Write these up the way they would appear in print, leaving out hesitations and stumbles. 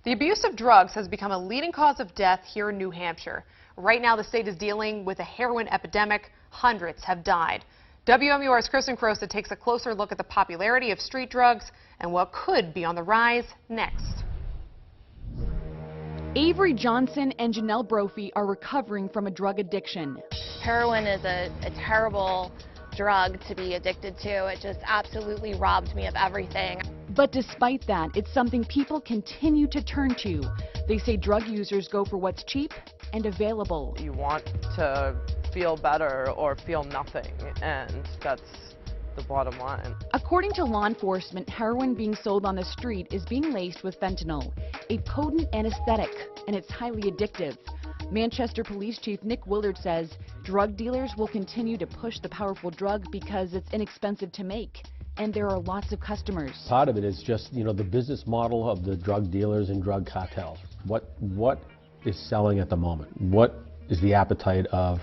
The abuse of drugs has become a leading cause of death here in New Hampshire. Right now, the state is dealing with a heroin epidemic. Hundreds have died. WMUR's Kristen Carosa takes a closer look at the popularity of street drugs and what could be on the rise next. Avery Johnson and Janelle Brophy are recovering from a drug addiction. Heroin is a terrible drug to be addicted to. It just absolutely robbed me of everything. But despite that, it's something people continue to turn to. They say drug users go for what's cheap and available. You want to feel better or feel nothing, and that's the bottom line. According to law enforcement, heroin being sold on the street is being laced with fentanyl, a potent anesthetic, and it's highly addictive. Manchester Police Chief Nick Willard says drug dealers will continue to push the powerful drug because it's inexpensive to make, and there are lots of customers. Part of it is just, the business model of the drug dealers and drug cartels. What is selling at the moment? What is the appetite of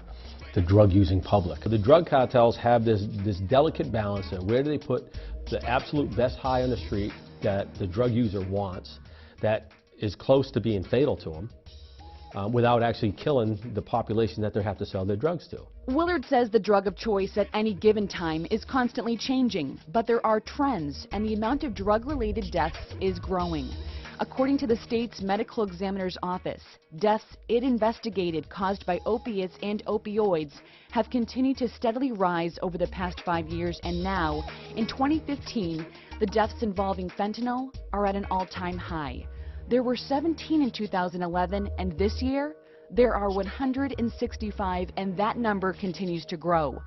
the drug-using public? The drug cartels have this delicate balance of where do they put the absolute best high on the street that the drug user wants, that is close to being fatal to them, without actually killing the population that they have to sell their drugs to. Willard says the drug of choice at any given time is constantly changing, but there are trends, and the amount of drug-related deaths is growing. According to the state's medical examiner's office, deaths it investigated caused by opiates and opioids have continued to steadily rise over the past 5 years, and now, in 2015, the deaths involving fentanyl are at an all-time high. There were 17 in 2011, and this year, there are 165, and that number continues to grow.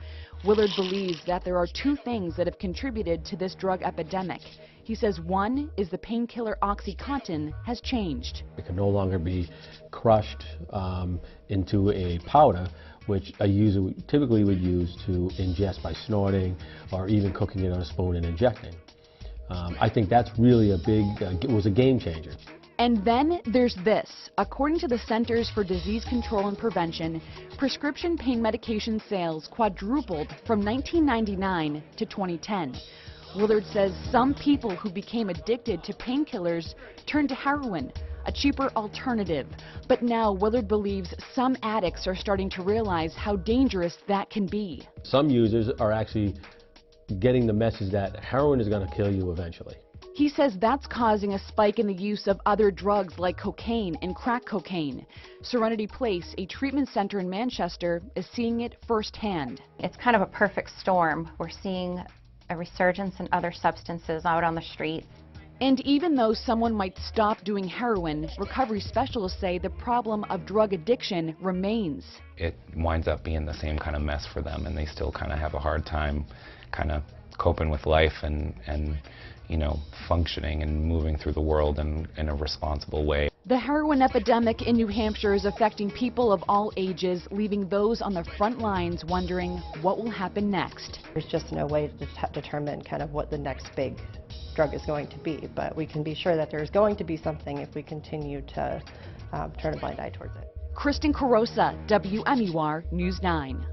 Willard believes that there are two things that have contributed to this drug epidemic. He says one is the painkiller OxyContin has changed. It can no longer be crushed into a powder, which a user typically would use to ingest by snorting or even cooking it on a spoon and injecting. I think that's really it was a game changer. And then there's this. According to the Centers for Disease Control and Prevention, prescription pain medication sales quadrupled from 1999 to 2010. Willard says some people who became addicted to painkillers turned to heroin, a cheaper alternative. But now Willard believes some addicts are starting to realize how dangerous that can be. Some users are actually getting the message that heroin is going to kill you eventually. He says that's causing a spike in the use of other drugs like cocaine and crack cocaine. Serenity Place, a treatment center in Manchester, is seeing it firsthand. It's kind of a perfect storm. We're seeing a resurgence in other substances out on the streets. And even though someone might stop doing heroin, recovery specialists say the problem of drug addiction remains. It winds up being the same kind of mess for them, and they still kind of have a hard time kind of coping with life and functioning and moving through the world in a responsible way. The heroin epidemic in New Hampshire is affecting people of all ages, leaving those on the front lines wondering what will happen next. There's just no way to determine kind of what the next big drug is going to be, but we can be sure that there's going to be something if we continue to turn a blind eye towards it. Kristen Carosa, WMUR News 9.